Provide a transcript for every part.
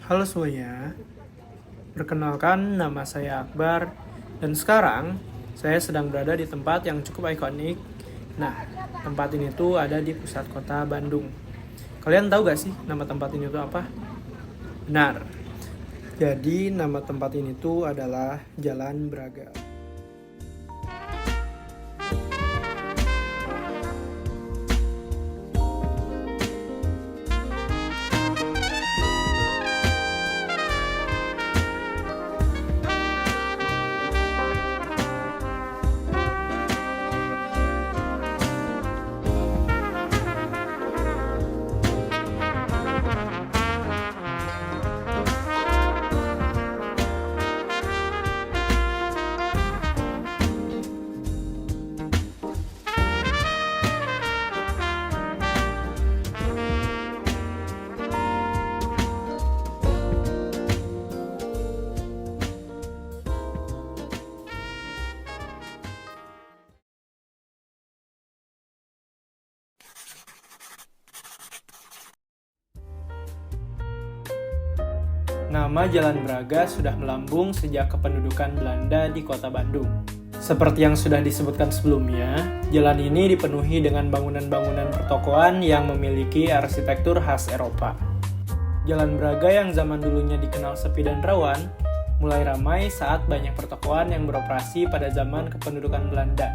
Halo semuanya, perkenalkan nama saya Akbar dan sekarang saya sedang berada di tempat yang cukup ikonik. Nah, tempat ini tuh ada di pusat kota Bandung. Kalian tahu gak sih nama tempat ini tuh apa? Benar, jadi nama tempat ini tuh adalah Jalan Braga. Nama Jalan Braga sudah melambung sejak kependudukan Belanda di kota Bandung. Seperti yang sudah disebutkan sebelumnya, jalan ini dipenuhi dengan bangunan-bangunan pertokoan yang memiliki arsitektur khas Eropa. Jalan Braga yang zaman dulunya dikenal sepi dan rawan, mulai ramai saat banyak pertokoan yang beroperasi pada zaman kependudukan Belanda.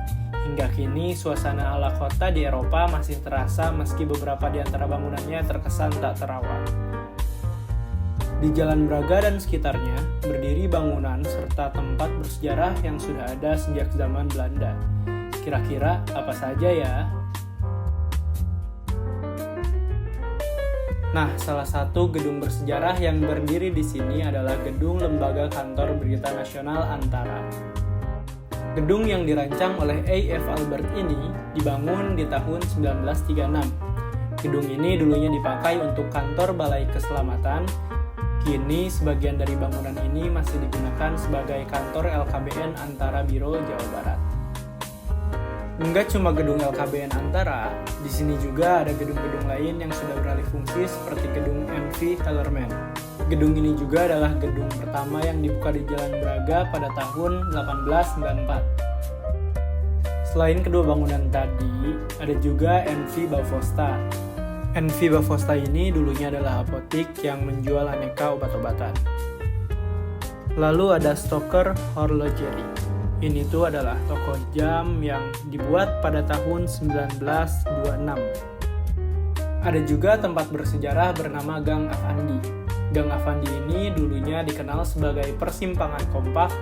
Hingga kini, suasana ala kota di Eropa masih terasa meski beberapa di antara bangunannya terkesan tak terawat. Di Jalan Braga dan sekitarnya, berdiri bangunan serta tempat bersejarah yang sudah ada sejak zaman Belanda. Kira-kira apa saja ya? Nah, salah satu gedung bersejarah yang berdiri di sini adalah Gedung Lembaga Kantor Berita Nasional Antara. Gedung yang dirancang oleh A.F. Albert ini dibangun di tahun 1936. Gedung ini dulunya dipakai untuk kantor Balai Keselamatan. Kini, sebagian dari bangunan ini masih digunakan sebagai kantor LKBN Antara Biro Jawa Barat. Enggak cuma gedung LKBN Antara, di sini juga ada gedung-gedung lain yang sudah beralih fungsi seperti gedung MV Kellerman. Gedung ini juga adalah gedung pertama yang dibuka di Jalan Braga pada tahun 1894. Selain kedua bangunan tadi, ada juga MV Bavosta. MV Bavosta ini dulunya adalah apotik yang menjual aneka obat-obatan. Lalu ada Stoker Horlogerie. Ini tuh adalah toko jam yang dibuat pada tahun 1926. Ada juga tempat bersejarah bernama Gang Afandi. Gang Afandi ini dulunya dikenal sebagai persimpangan kompak,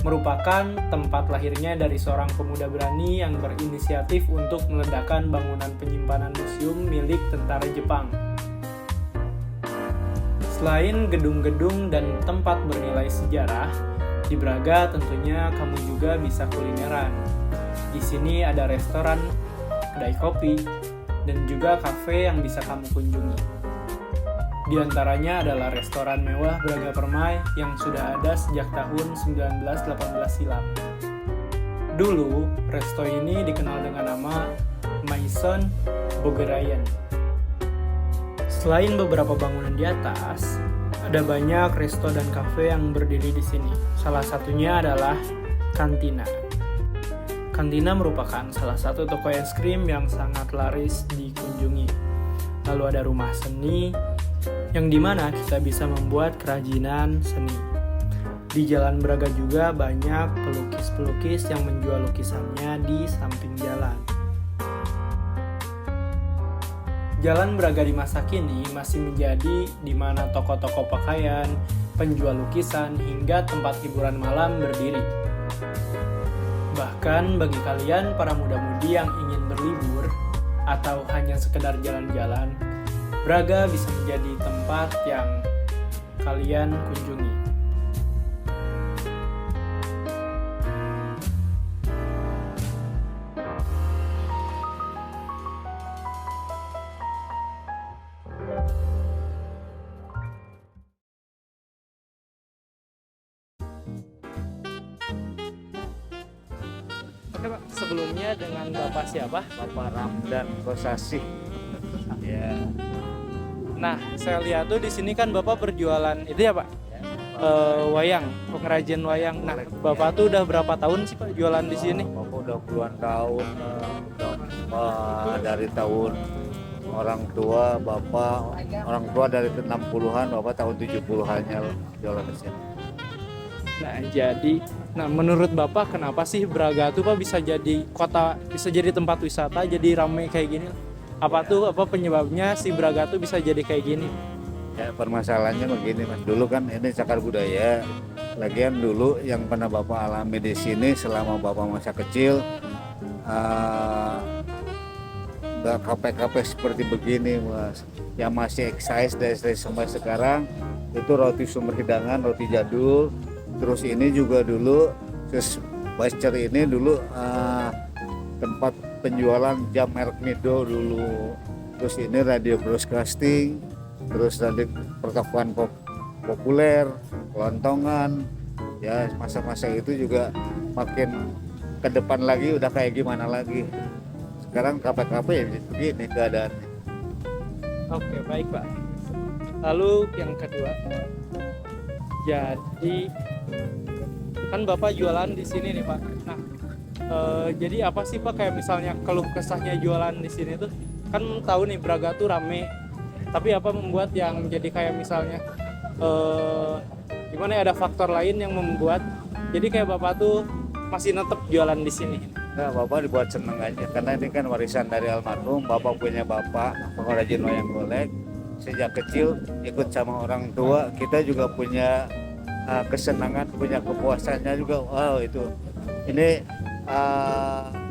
merupakan tempat lahirnya dari seorang pemuda berani yang berinisiatif untuk meledakkan bangunan penyimpanan museum milik tentara Jepang. Selain gedung-gedung dan tempat bernilai sejarah, di Braga tentunya kamu juga bisa kulineran. Di sini ada restoran, kedai kopi, dan juga kafe yang bisa kamu kunjungi. Di antaranya adalah restoran mewah Braga Permai yang sudah ada sejak tahun 1918 silam. Dulu, resto ini dikenal dengan nama Maison Bogerayan. Selain beberapa bangunan di atas, ada banyak resto dan kafe yang berdiri di sini. Salah satunya adalah Cantina. Cantina merupakan salah satu toko es krim yang sangat laris dikunjungi. Lalu ada rumah seni, yang dimana kita bisa membuat kerajinan seni. Di Jalan Braga juga banyak pelukis-pelukis yang menjual lukisannya di samping jalan. Jalan Braga di masa kini masih menjadi di mana toko-toko pakaian, penjual lukisan, hingga tempat hiburan malam berdiri. Bahkan bagi kalian para muda-mudi yang ingin berlibur atau hanya sekedar jalan-jalan, Braga bisa menjadi tempat yang kalian kunjungi. Oke Pak, sebelumnya dengan Bapak siapa? Bapak Ramdan Kosasih. Ya, Nah, saya lihat tuh di sini kan Bapak berjualan itu ya Pak, wayang, pengrajin wayang. Nah, Bapak tuh udah berapa tahun sih Pak jualan di sini? Bapak udah puluhan tahun, dari tahun orang tua dari 60-an, Bapak tahun 70-annya jualan di sini. Nah, menurut Bapak kenapa sih Braga tuh Pak bisa jadi kota, bisa jadi tempat wisata, jadi ramai kayak gini? Apa penyebabnya si Braga tuh bisa jadi kayak gini? Ya, permasalahannya begini Mas, dulu kan ini cagar budaya. Lagian dulu yang pernah Bapak alami di sini selama Bapak masa kecil, nggak kafe-kafe seperti begini Mas. Yang masih eksis dari sampai sekarang itu roti sumber hidangan, roti jadul. Terus ini juga dulu Bascer ini dulu tempat penjualan jam merek Mido dulu. Terus ini radio broadcasting, terus tadi pertokoan populer, kelontongan. Ya masa-masa itu juga makin ke depan lagi udah kayak gimana lagi. Sekarang kafe-kafe ya begini keadaannya. Oke, baik Pak. Lalu yang kedua, jadi kan Bapak jualan di sini nih Pak. Nah, jadi apa sih Pak kayak misalnya keluh kesahnya jualan di sini tuh? Kan tahu nih Braga tuh rame, tapi apa membuat yang jadi kayak misalnya gimana ya, ada faktor lain yang membuat jadi kayak Bapak tuh masih netep jualan di sini? Nah, Bapak dibuat seneng aja karena ini kan warisan dari almarhum. Bapak punya bapak pengrajin wayang golek. Sejak kecil ikut sama orang tua, kita juga punya kesenangan, punya kepuasannya juga. Wow, itu ini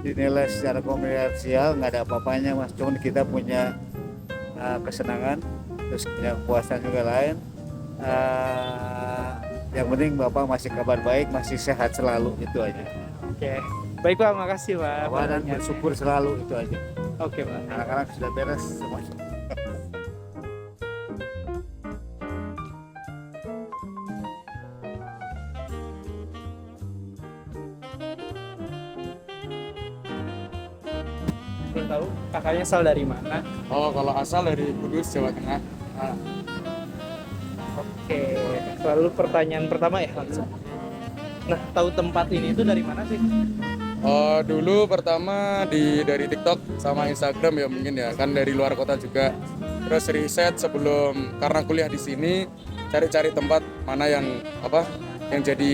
dinilai secara komersial nggak ada apa-apanya Mas, cuman kita punya kesenangan, terus punya kepuasan juga lain. Yang penting Bapak masih kabar baik, masih sehat selalu, itu aja. Oke, baik Pak, makasih Pak. Dan bersyukur selalu, itu aja. Oke Pak. Anak-anak sudah beres semua. Belum tahu kakaknya asal dari mana? Oh, kalau asal dari Kudus, Jawa Tengah. Nah, Oke, lalu pertanyaan pertama ya langsung. Nah, tahu tempat ini itu dari mana sih? dulu pertama dari TikTok sama Instagram ya mungkin ya, kan dari luar kota juga. Terus riset sebelum karena kuliah di sini, cari-cari tempat mana yang jadi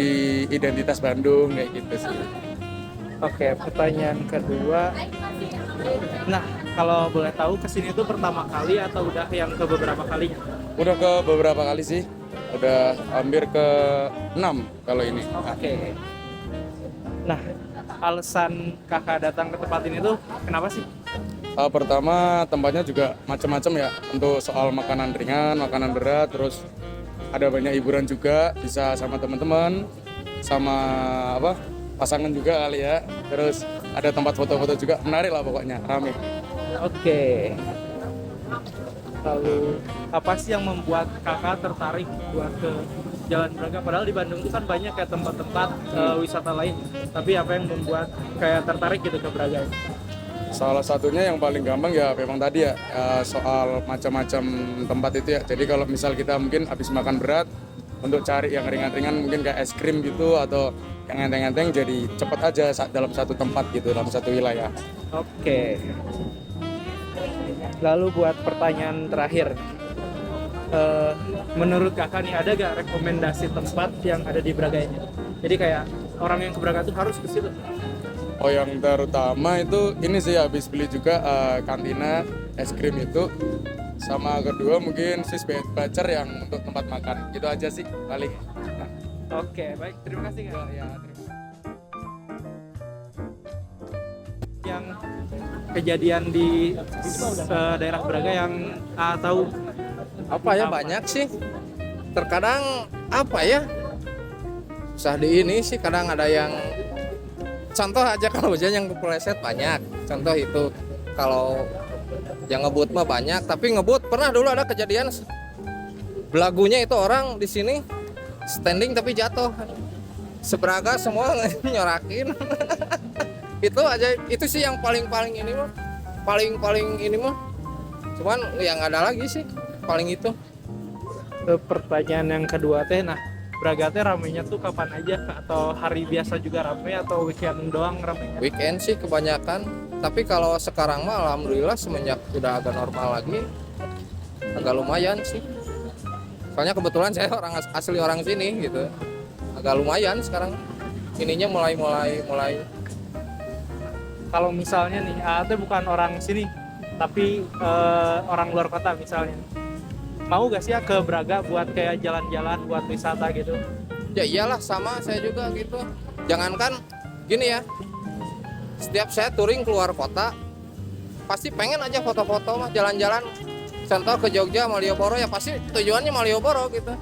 identitas Bandung kayak gitu sih. Oke, pertanyaan kedua. Nah, kalau boleh tahu kesini itu pertama kali atau udah yang ke beberapa kalinya? Udah ke beberapa kali sih, udah hampir ke 6 kalau ini. Oke. Nah, alasan kakak datang ke tempat ini tuh kenapa sih? Pertama tempatnya juga macam-macam ya, untuk soal makanan ringan, makanan berat, terus ada banyak hiburan juga, bisa sama teman-teman, sama pasangan juga kali ya. Terus ada tempat foto-foto juga, menarik lah pokoknya, rame. Oke. Lalu apa sih yang membuat kakak tertarik buat ke Jalan Braga? Padahal di Bandung itu kan banyak kayak tempat-tempat wisata lain. Tapi apa yang membuat kayak tertarik gitu ke Braga? Salah satunya yang paling gampang ya memang tadi ya, soal macam-macam tempat itu ya. Jadi kalau misal kita mungkin habis makan berat, untuk cari yang ringan-ringan mungkin kayak es krim gitu atau yang enteng-enteng, jadi cepet aja dalam satu tempat gitu, dalam satu wilayah. Oke. Lalu buat pertanyaan terakhir, menurut kakak nih ada gak rekomendasi tempat yang ada di Braga ini? Jadi kayak orang yang ke Braga tuh harus ke situ. Oh, yang terutama itu ini sih, habis beli juga kantina es krim itu, sama kedua mungkin Swiss Bacer yang untuk tempat makan. Gitu aja sih paling. Oke, baik, terima kasih Kak. Ya, terima kasih. Yang kejadian di daerah Braga yang tahu apa ya, banyak sih. Terkadang susah di ini sih, kadang ada yang contoh aja, kalau hujan yang kepleset banyak. Contoh itu kalau yang ngebut mah banyak, tapi ngebut pernah dulu ada kejadian belagunya itu orang di sini standing tapi jatuh. Sebraga semua nyorakin. Itu aja, itu sih yang paling ini mah. Paling ini mah. Cuman yang ada lagi sih. paling itu. Pertanyaan yang kedua teh, nah Braga teh ramenya tuh kapan aja? Atau hari biasa juga rame atau weekend doang ramenya? Weekend sih kebanyakan, tapi kalau sekarang mah alhamdulillah semenjak udah agak normal lagi agak lumayan sih. Soalnya kebetulan saya asli orang sini gitu, agak lumayan sekarang ininya mulai. Kalau misalnya nih, teh bukan orang sini, tapi orang luar kota misalnya, mau gak sih ya ke Braga buat kayak jalan-jalan, buat wisata gitu? Ya iyalah, sama saya juga gitu. Jangankan gini ya, setiap saya touring keluar kota pasti pengen aja foto-foto mah, jalan-jalan. Contoh ke Jogja, Malioboro, ya pasti tujuannya Malioboro gitu.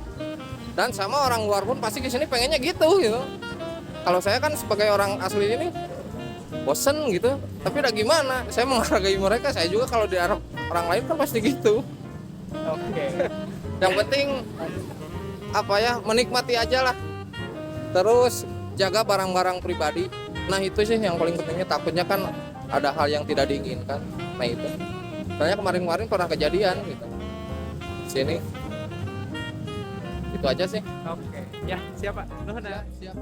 Dan sama orang luar pun pasti ke sini pengennya gitu. Kalau saya kan sebagai orang asli ini bosen gitu, tapi udah gimana, saya menghargai mereka. Saya juga kalau di Arab orang lain kan pasti gitu. Oke. Yang penting apa ya, menikmati aja lah. Terus jaga barang-barang pribadi. Nah itu sih yang paling pentingnya, takutnya kan ada hal yang tidak diinginkan. Nah itu. Soalnya kemarin-kemarin pernah kejadian gitu. Sini. Itu aja sih. Oke. Ya, siapa? Nuhun ya. Siap.